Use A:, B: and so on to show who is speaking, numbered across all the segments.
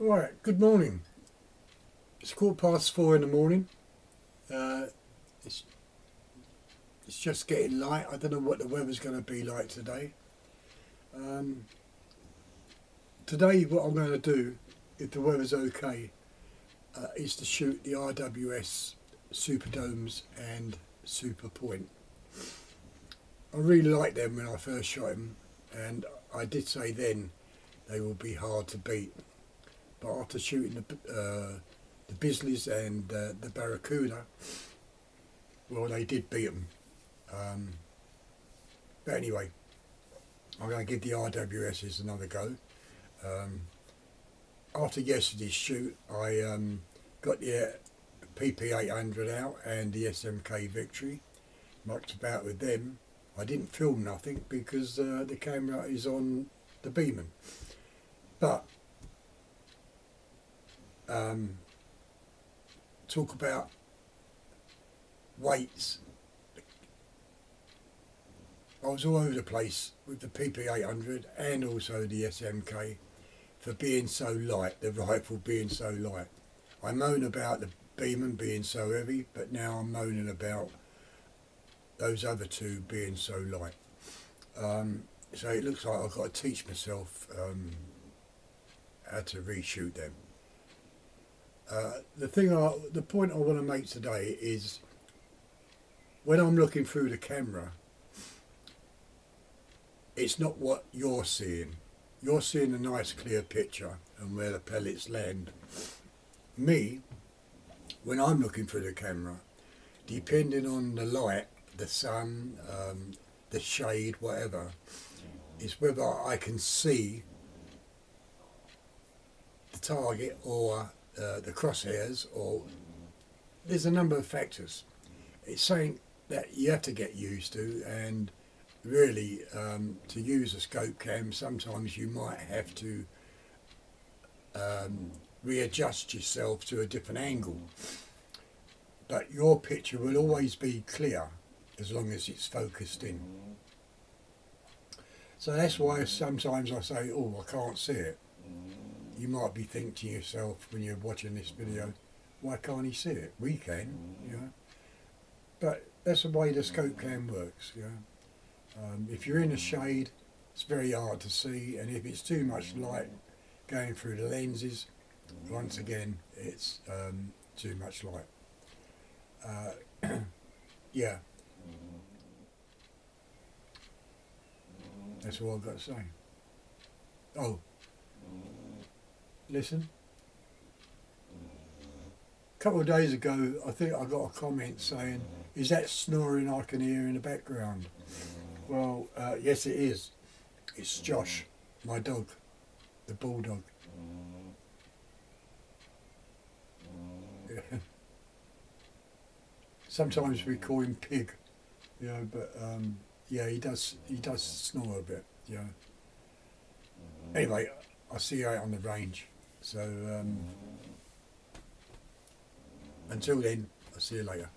A: Right, good morning. It's 4:15 in the morning. Uh, it's, it's just getting light. I don't know what the weather's going to be like today. Um, Today, what I'm going to do, if the weather's okay, is to shoot the RWS Superdomes and Super Point. I really liked them when I first shot them, and I did say then they will be hard to beat. But after shooting the Bisleys and the Barracuda, well, they did beat them. But anyway, I'm going to give the RWSs another go. Um, After yesterday's shoot, I got the PP800 out and the SMK Victory. Mucked about with them. I didn't film nothing because the camera is on the Beeman. But talk about weights. I was all over the place with the PP800 and also the SMK for being so light, the rifle being so light. I moan about the Beeman being so heavy, but now I'm moaning about those other two being so light. So it looks like I've got to teach myself how to reshoot them. The point I want to make today is when I'm looking through the camera, it's not what you're seeing. You're seeing a nice clear picture and where the pellets land. Me, when I'm looking through the camera, depending on the light, the sun, the shade, whatever, is whether I can see the target or the crosshairs, or there's a number of factors. It's something that you have to get used to, and really to use a scope cam sometimes you might have to readjust yourself to a different angle, but your picture will always be clear as long as it's focused in. So that's why sometimes I say, oh, I can't see it. You might be thinking to yourself when you're watching this video, why can't he see it? We can, you know. But that's the way the scope cam works, you know. If you're in a shade, it's very hard to see, and if it's too much light going through the lenses, once again, it's too much light. Yeah, that's all I've got to say. Oh, listen. A couple of days ago, I think I got a comment saying, is that snoring I can hear in the background? Well, yes it is. It's Josh, my dog, the bulldog. Yeah. Sometimes we call him Pig, you know, but yeah, he does snore a bit, you know. Anyway, I'll see you out on the range. So until then, I'll see you later.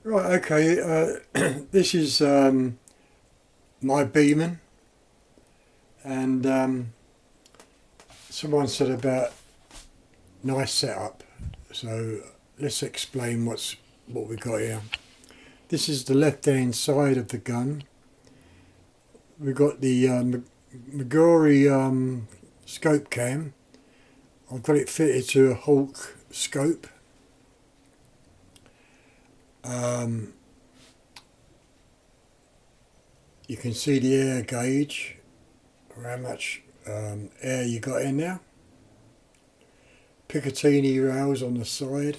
A: Right, okay, this is my Beeman, and someone said about nice setup, so let's explain what we got here. This is the left hand side of the gun. We've got the Magori scope cam. I've got it fitted to a Hawk scope. You can see the air gauge, or how much air you got in there. Picatinny rails on the side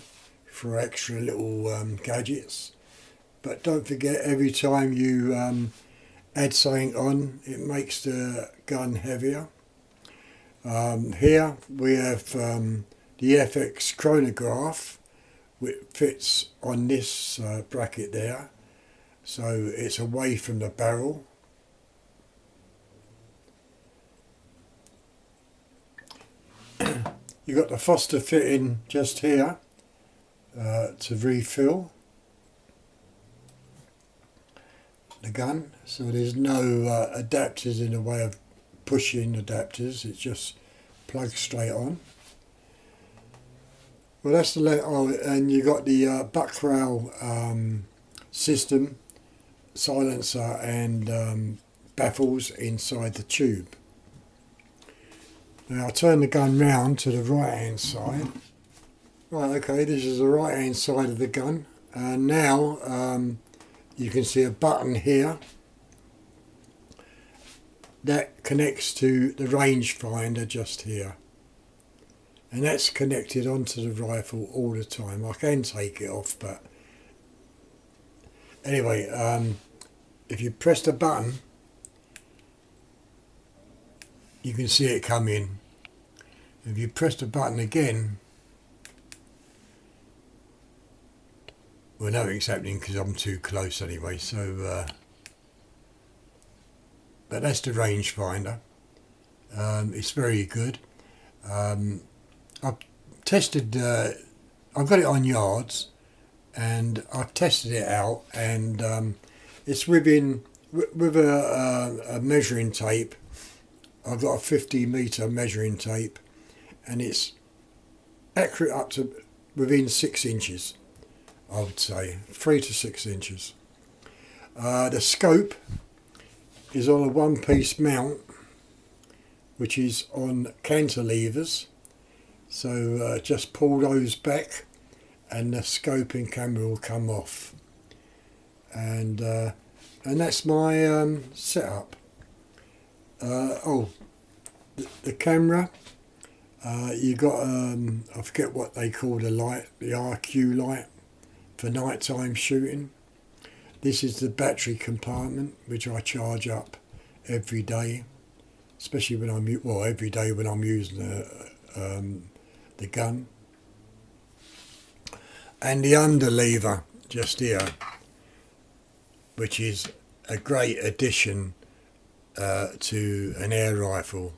A: for extra little gadgets. But don't forget, every time you add something on, it makes the gun heavier. Here we have the FX chronograph, which fits on this bracket there, so it's away from the barrel. You've got the Foster fitting just here to refill. the gun, so there's no adapters in the way of pushing adapters. It just plugs straight on. Well, that's the and you got the Buckrow system, silencer and baffles inside the tube. Now I'll turn the gun round to the right hand side. Right, okay, this is the right hand side of the gun, and now you can see a button here that connects to the rangefinder just here, and that's connected onto the rifle all the time. I can take it off, but anyway, if you press the button you can see it come in. If you press the button again, well, nothing's happening because I'm too close anyway, so but that's the rangefinder. It's very good. I've tested, I've got it on yards and I've tested it out, and it's with a measuring tape. I've got a 50 metre measuring tape, and it's accurate up to within 6 inches, I would say, 3 to 6 inches. The scope is on a one-piece mount, which is on cantilevers, so just pull those back and the scoping camera will come off, and that's my setup. The camera, you got I forget what they call the light, the RQ light for nighttime shooting. This is the battery compartment, which I charge up every day, especially when every day when I'm using the gun. And the underlever just here, which is a great addition to an air rifle.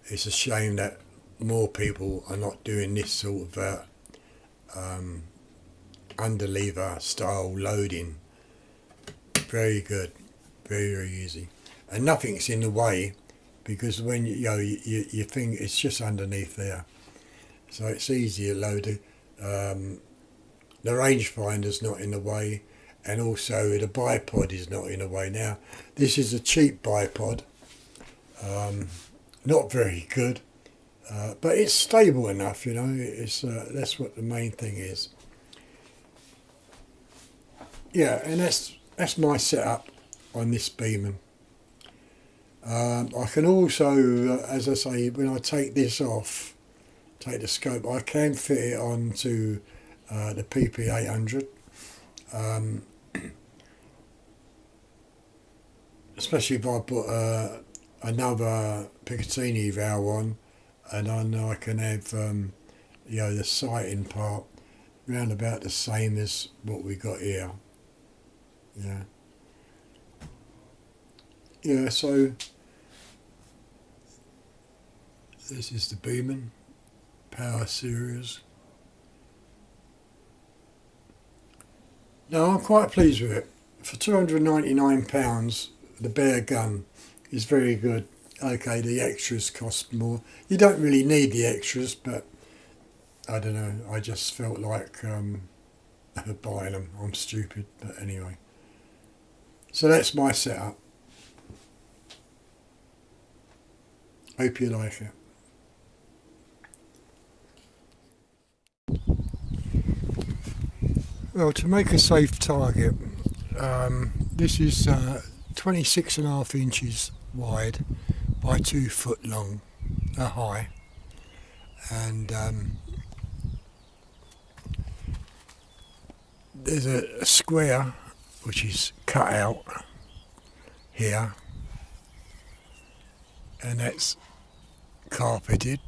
A: It's a shame that more people are not doing this sort of underlever style loading. Very good, very easy, and nothing's in the way, because when you think it's just underneath there, so it's easy to load it. The rangefinder's not in the way, and also the bipod is not in the way. Now this is a cheap bipod, not very good, but it's stable enough, it's that's what the main thing is. Yeah, and that's my setup on this Beeman. I can also, as I say, when I take this off, take the scope, I can fit it onto the PP800, especially if I put another Picatinny valve on, and I know I can have the sighting part round about the same as what we got here. Yeah, so this is the Beeman Power Series. No, I'm quite pleased with it. For £299, the bare gun is very good. Okay, the extras cost more. You don't really need the extras, but I don't know, I just felt like buying them. I'm stupid, but anyway. So that's my setup. Hope you like it. Well, to make a safe target, this is 26.5 inches wide by 2 foot long, high, and there's a square which is cut out here, and that's carpeted.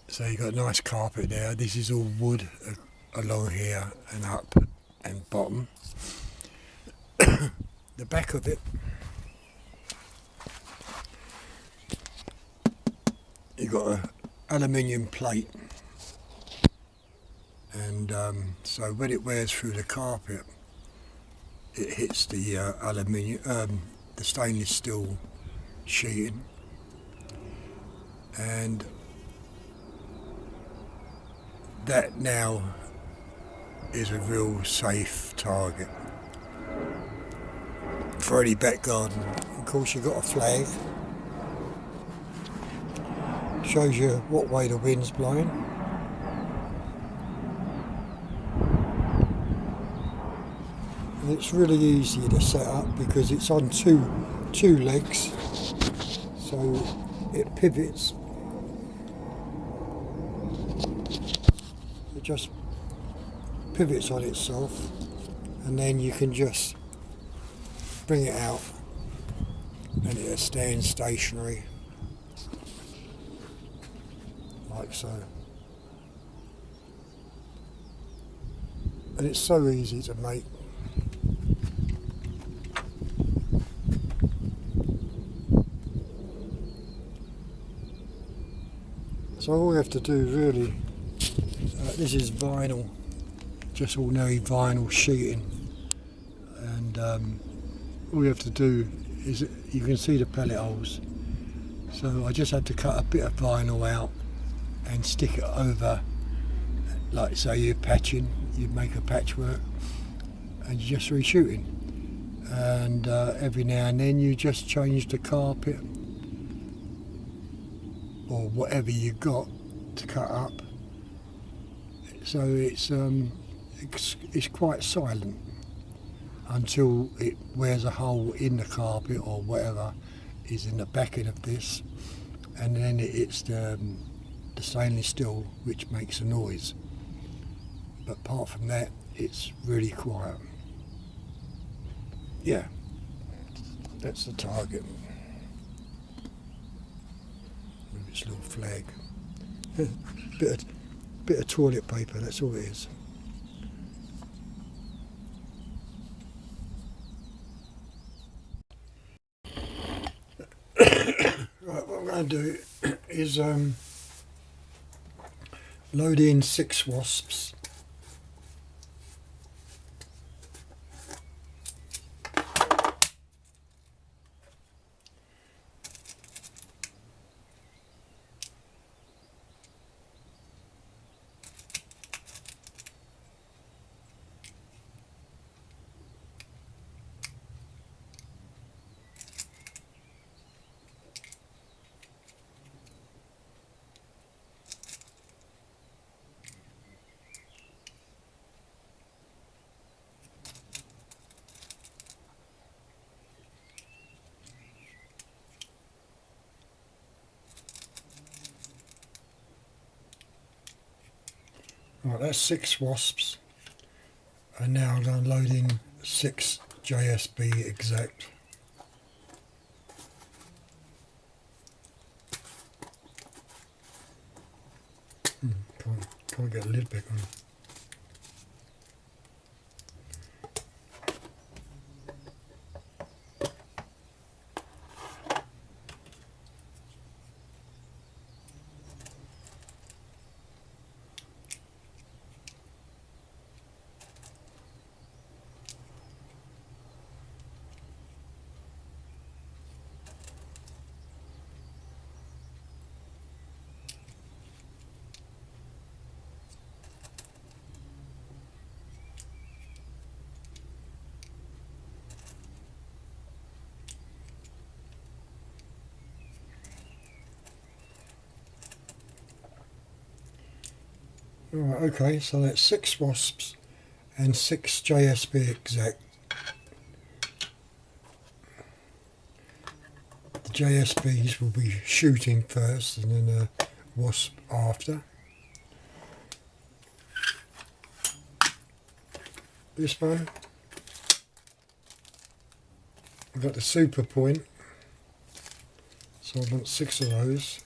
A: So you've got a nice carpet there. This is all wood along here and up and bottom. The back of it, you've got an aluminium plate, and so when it wears through the carpet, it hits the the stainless steel sheeting, and that now is a real safe target for any back garden. Of course, you've got a flag, shows you what way the wind's blowing. And it's really easy to set up because it's on two legs, so it pivots. It just pivots on itself, and then you can just bring it out and it'll stand stationary like so. And it's so easy to make. So all we have to do really, this is vinyl, just ordinary vinyl sheeting, and all we have to do is, you can see the pellet holes, so I just had to cut a bit of vinyl out and stick it over, like say you're patching, you'd make a patchwork and you're just reshooting, and every now and then you just change the carpet or whatever you got to cut up, so it's quite silent until it wears a hole in the carpet or whatever is in the backing of this, and then it's the stainless steel which makes a noise. But apart from that, it's really quiet. Yeah, that's the target. With its little flag. bit of toilet paper, that's all it is. Right, what I'm going to do is load in 6 wasps. Right, that's 6 wasps, and now I'm going to load in 6 JSB exact. Can't get a lid back on. Right, okay, so that's 6 wasps and 6 JSB exact. The JSBs will be shooting first and then the wasp after. This one, I've got the super point, so I want 6 of those.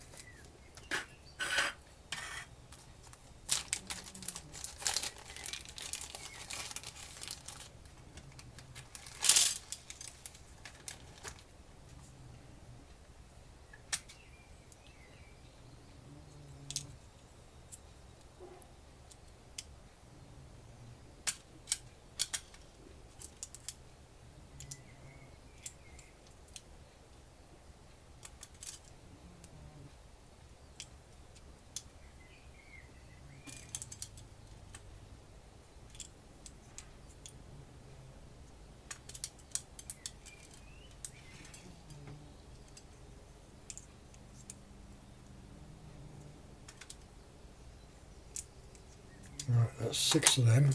A: Right, that's 6 of them.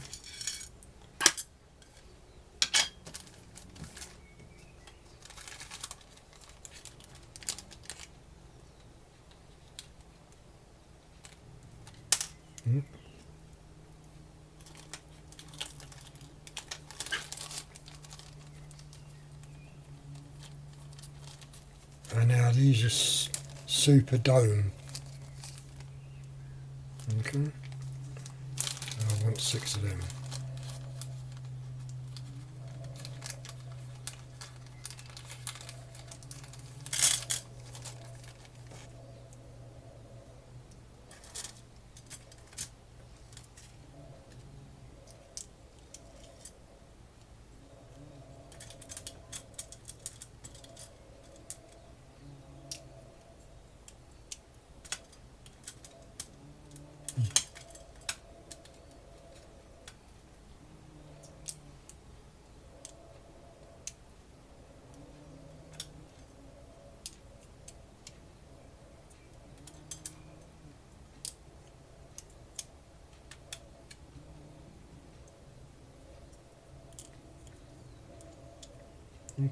A: And now these are super dome. Okay. So I want 6 of them.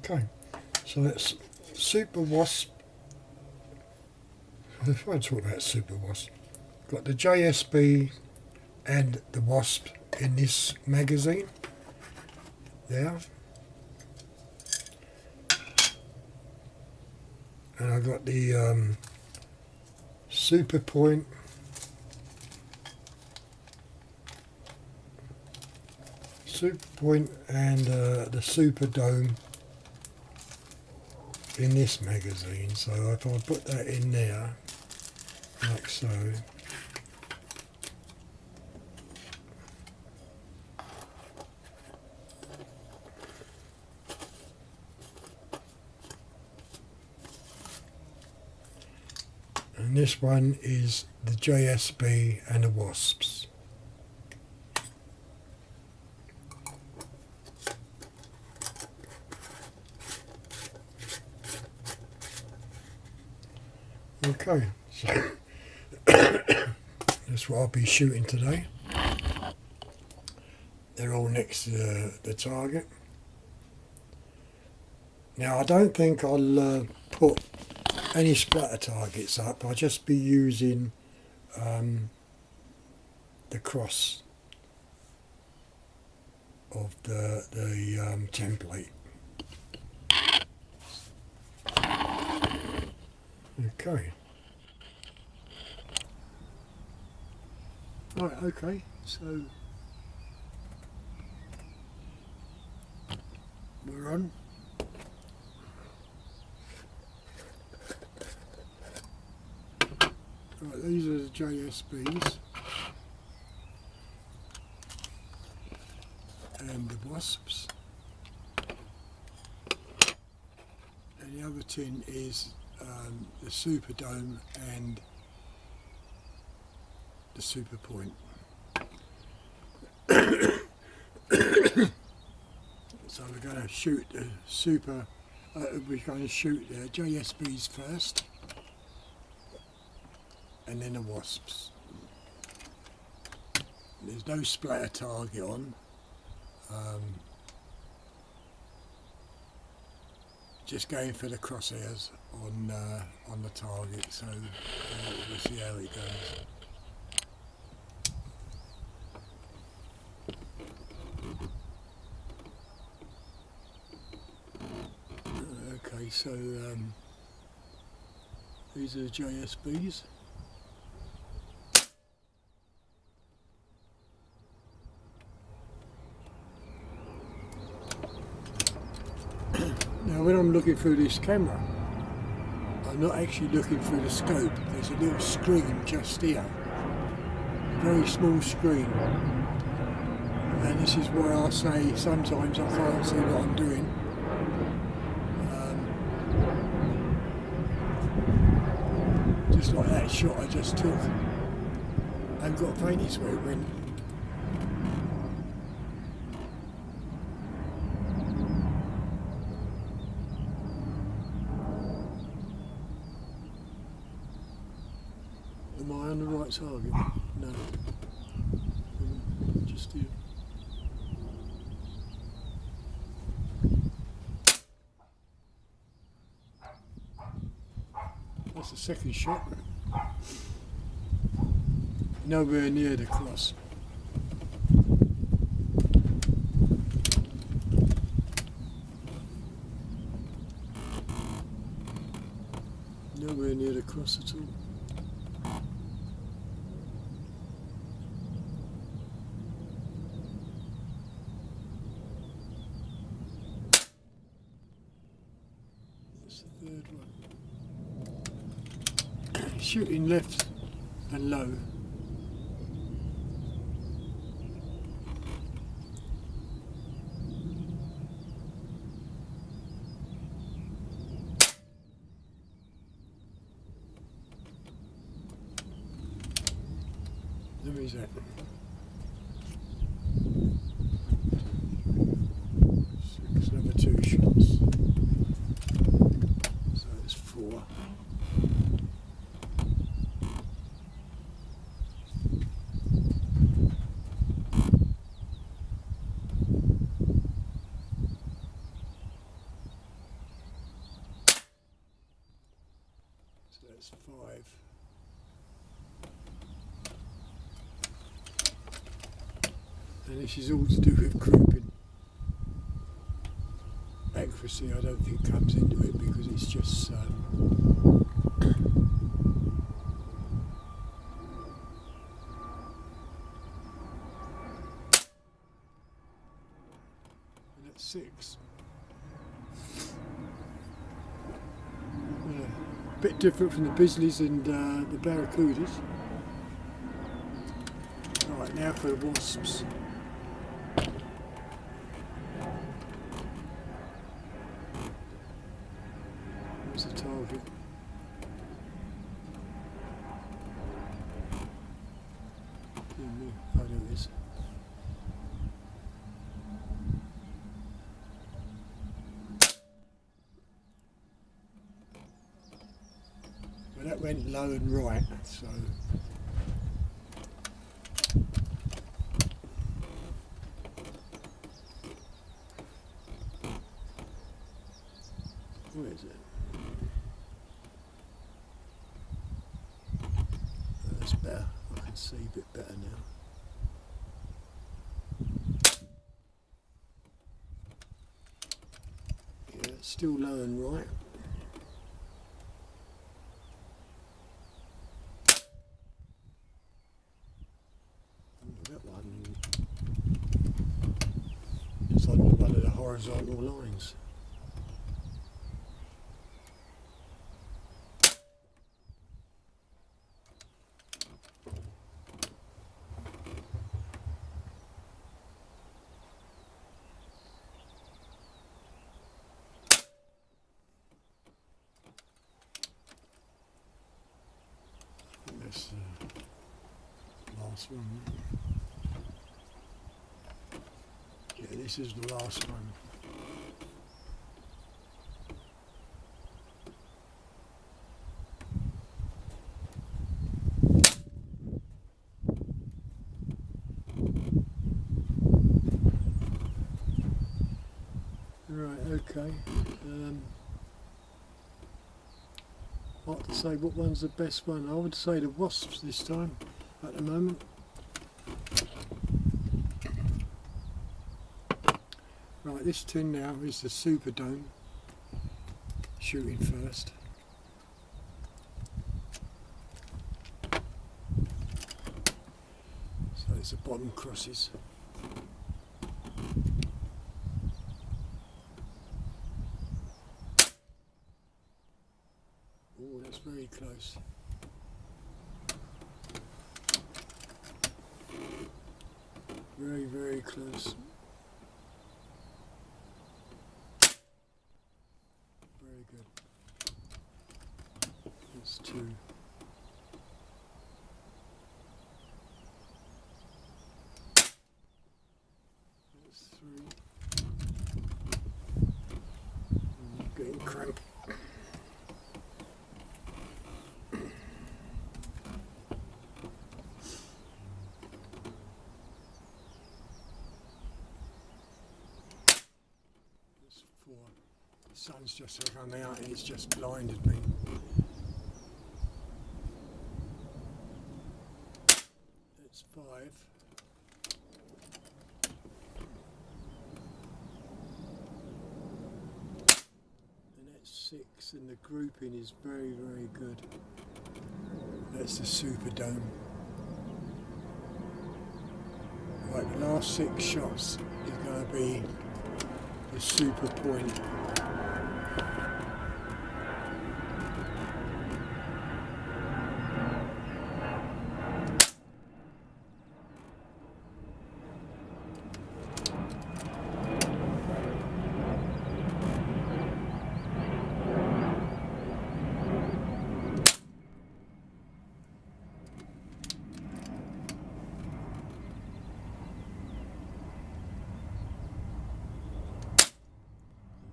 A: Okay, so that's Super Wasp. If I talk about Super Wasp, got the JSB and the Wasp in this magazine there, and I got the Super Point and the Super Dome in this magazine. So if I put that in there like so, and this one is the JSB and the Wasps. Okay, so that's what I'll be shooting today. They're all next to the target. Now I don't think I'll put any splatter targets up. I'll just be using the cross of the template. Okay. Right, okay, so we're on. Right, these are the JSBs and the Wasps, and the other tin is the Super Dome and the Super Point. So we're going to shoot the we're going to shoot the JSBs first, and then the Wasps. There's no splatter target on. Just going for the crosshairs on the target, so we'll see how it goes. Okay, so these are the JSBs. Now when I'm looking through this camera, I'm not actually looking through the scope. There's a little screen just here, a very small screen. And this is where I say sometimes I can't see what I'm doing. Just like that shot I just took. I haven't got a faintest where it went. Am I on the right target? No. just here. That's the second shot. Nowhere near the cross. Nowhere near the cross at all. That's the third one. Shooting left and low. There is that. 6, another 2 shots. So it's 4. So that's 5. And this is all to do with grouping. Accuracy I don't think comes into it because it's just and that's 6. A bit different from the Bisleys and the Barracudas. Right, now for the Wasps. Where's the target? Oh, there it is. Well, that went low and right, so. Where is it? That's better. I can see a bit better now. Yeah, it's still low and right. That one. It's on one of the horizontal lines. That's the last one. Yeah, this is the last one. Right, okay. Hard to say what one's the best one. I would say the Wasps this time, at the moment. Right, this tin now is the Superdome, shooting first. So it's the bottom crosses. Oh, that's very close. Very, very close. Very good. That's 2. That's 3. Getting cramped. sun's just come out and it's just blinded me. That's 5. And that's 6, and the grouping is very, very good. That's the Superdome. Right, the last 6 shots is going to be the super point.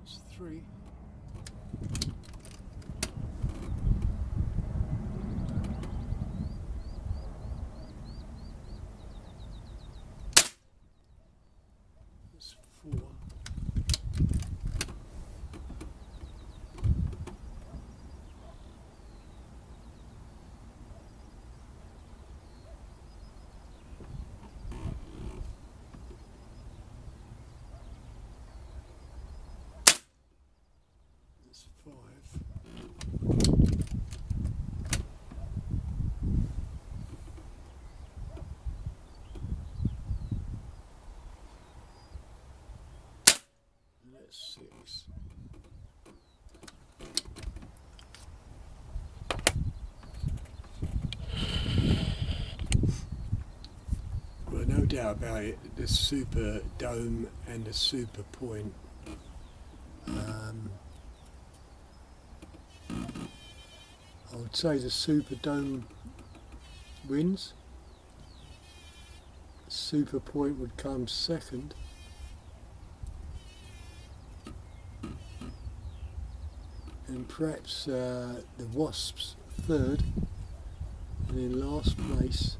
A: That's 3. That's 4. That's 5. And that's 6. Well, no doubt about it, the super dome and the super point. I would say the super dome wins. Super point would come second. And perhaps the Wasps third. And in last place,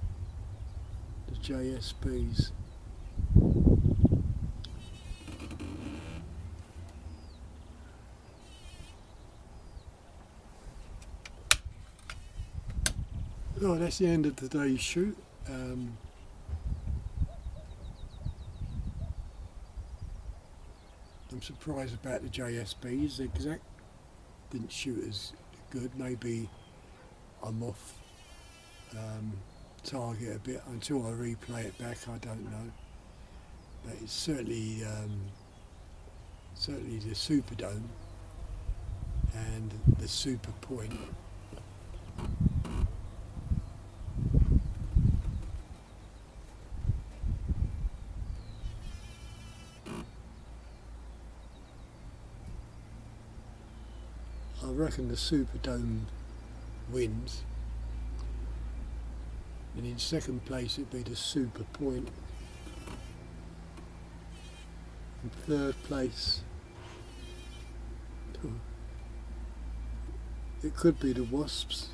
A: the JSBs. Oh, that's the end of today's shoot. I'm surprised about the JSBs. Exact didn't shoot as good. Maybe I'm off target a bit until I replay it back. I don't know, but it's certainly the Superdome and the Super Point. I reckon the Superdome wins, and in second place it'd be the Super Point. In third place, it could be the Wasps,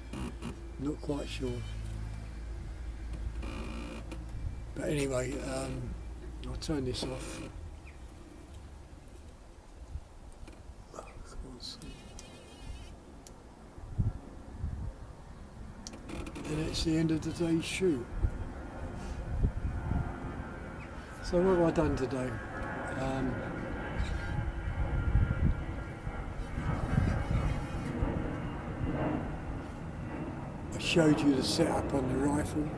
A: not quite sure. But anyway, I'll turn this off. And it's the end of today's shoot. So what have I done today? I showed you the setup on the rifle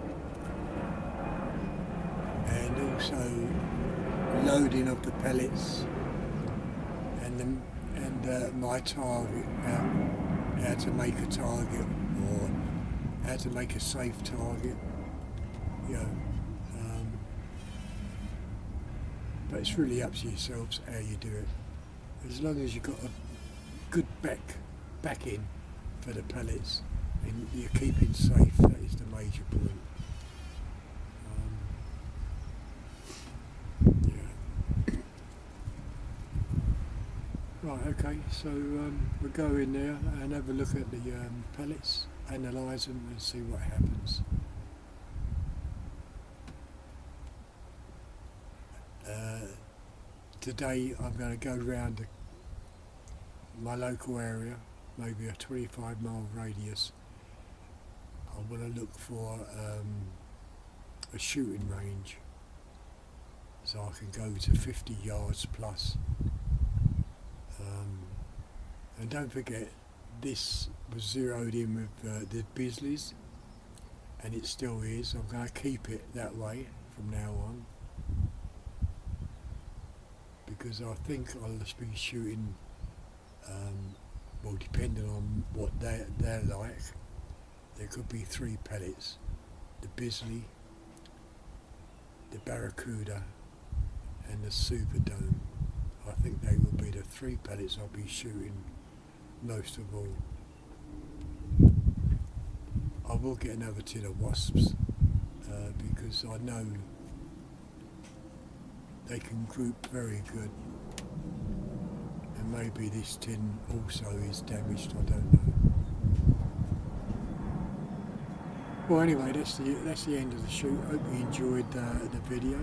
A: and also loading of the pellets and my target, how to make a target or how to make a safe target, you know. But it's really up to yourselves how you do it. As long as you've got a good back in for the pellets and you're keeping safe, that is the major point. Right, okay, so we'll go in there and have a look at the pellets, analyse them and see what happens. Today I'm going to go round my local area, maybe a 25-mile radius, I want to look for a shooting range, so I can go to 50 yards plus. And don't forget, this was zeroed in with the Bisleys, and it still is. I'm going to keep it that way from now on, because I think I'll just be shooting, well, depending on what they're like, there could be 3 pellets: the Bisley, the Barracuda, and the Superdome. I think they will be the 3 pellets I'll be shooting most of all. I will get another tin of wasps, because I know they can group very good, and maybe this tin also is damaged, I don't know. Well, anyway, that's the end of the shoot. Hope you enjoyed the video.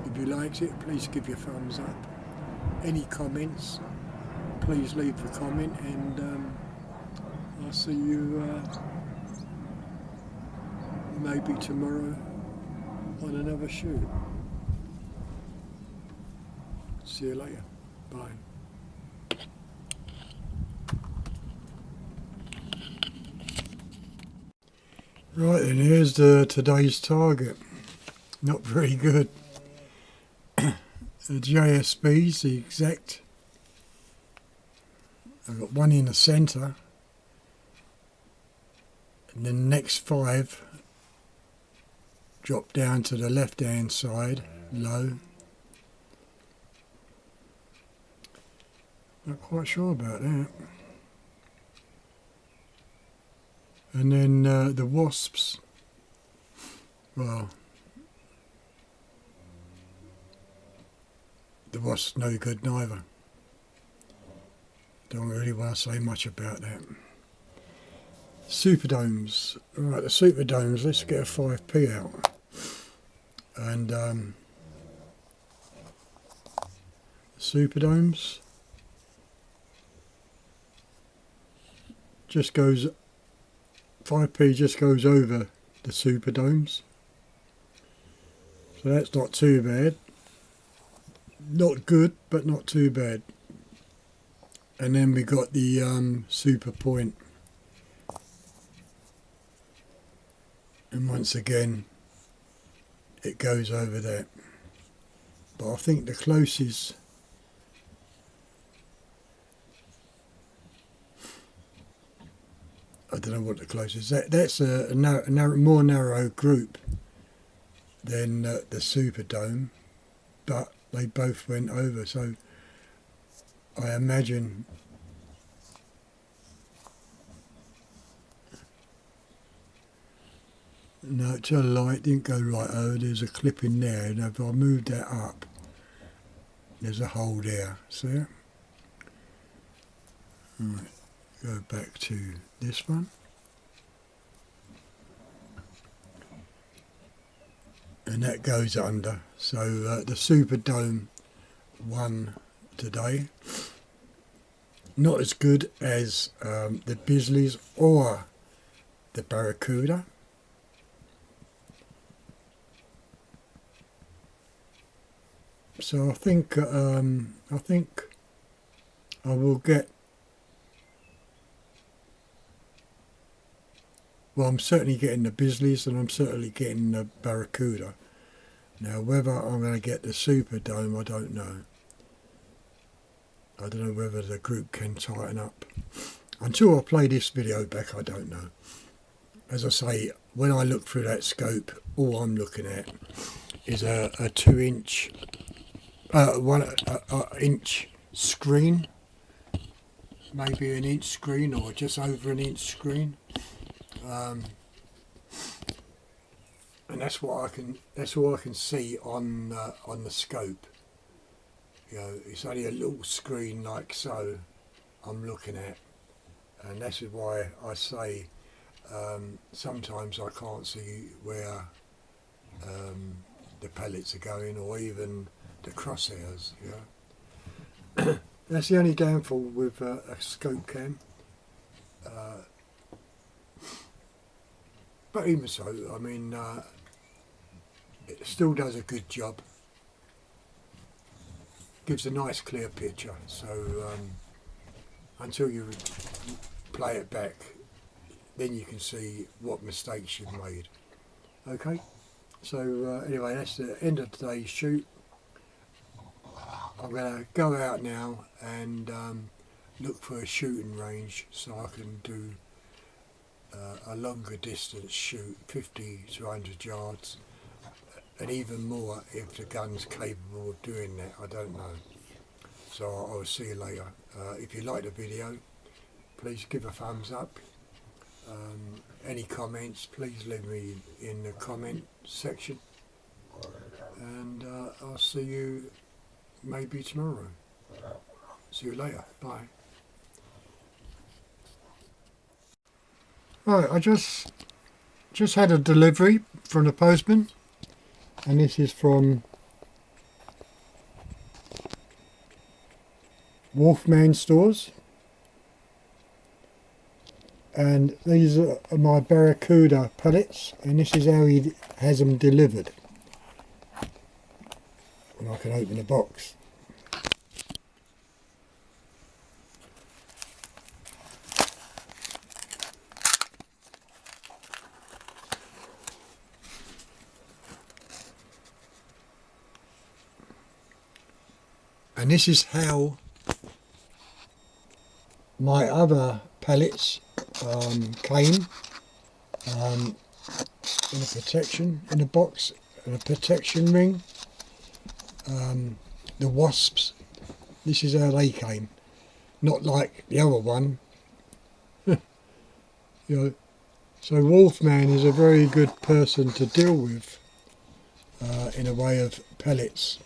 A: If you liked it, please give your thumbs up. Any comments, please leave a comment, and I'll see you maybe tomorrow on another shoot. See you later. Bye. Right then, here's today's target. Not very good. The JSBs, the exact. I've got one in the centre, and then the next 5 drop down to the left hand side, low. Not quite sure about that. And then the wasps, well, the wasp's no good neither. Don't really want to say much about that. Superdomes. Right, the Superdomes, let's get a 5p out. And Superdomes just goes, 5p just goes over the Superdomes. So that's not too bad. Not good, but not too bad. And then we got the Super Point. And once again, it goes over that. But I think the closest, I don't know what the closest, that's a more narrow group than the Superdome, but they both went over, so I imagine no, it's a light, didn't go right over. There's a clip in there, and if I move that up, there's a hole there. See it? Right, go back to this one. And that goes under. So the Superdome won today. Not as good as the Bisleys or the Barracuda. So I think I will get. Well, I'm certainly getting the Bisleys, and I'm certainly getting the Barracuda. Now, whether I'm going to get the Superdome, I don't know. I don't know whether the group can tighten up. Until I play this video back, I don't know. As I say, when I look through that scope, all I'm looking at is a 2-inch, 1 inch screen, maybe an inch screen or just over an inch screen. And that's what I can. That's all I can see on the scope. You know, it's only a little screen like so. I'm looking at, and that's why I say sometimes I can't see where the pellets are going, or even the crosshairs. You That's the only downfall with a scope cam. But even so, I mean, it still does a good job. Gives a nice clear picture. So until you play it back, then you can see what mistakes you've made. Okay, so anyway, that's the end of today's shoot. I'm going to go out now and look for a shooting range so I can do a longer distance shoot, 50 to 100 yards, and even more if the gun's capable of doing that. I don't know. So I'll see you later. If you like the video, please give a thumbs up. Any comments, please leave me in the comment section, and I'll see you maybe tomorrow. See you later. Bye. Right, I just had a delivery from the postman, and this is from Wolfman Stores, and these are my Barracuda pellets, and this is how he has them delivered. And I can open the box. And this is how my other pellets came in a protection, in a box, and a protection ring. The wasps, this is how they came, not like the other one. You know, so Wolfman is a very good person to deal with in a way of pellets,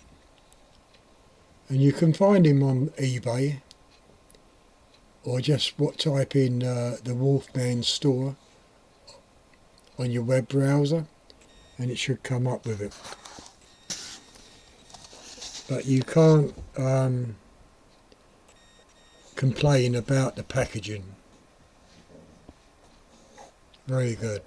A: and you can find him on eBay, or just type in the Wolfman store on your web browser and it should come up with it. But you can't complain about the packaging. Very good.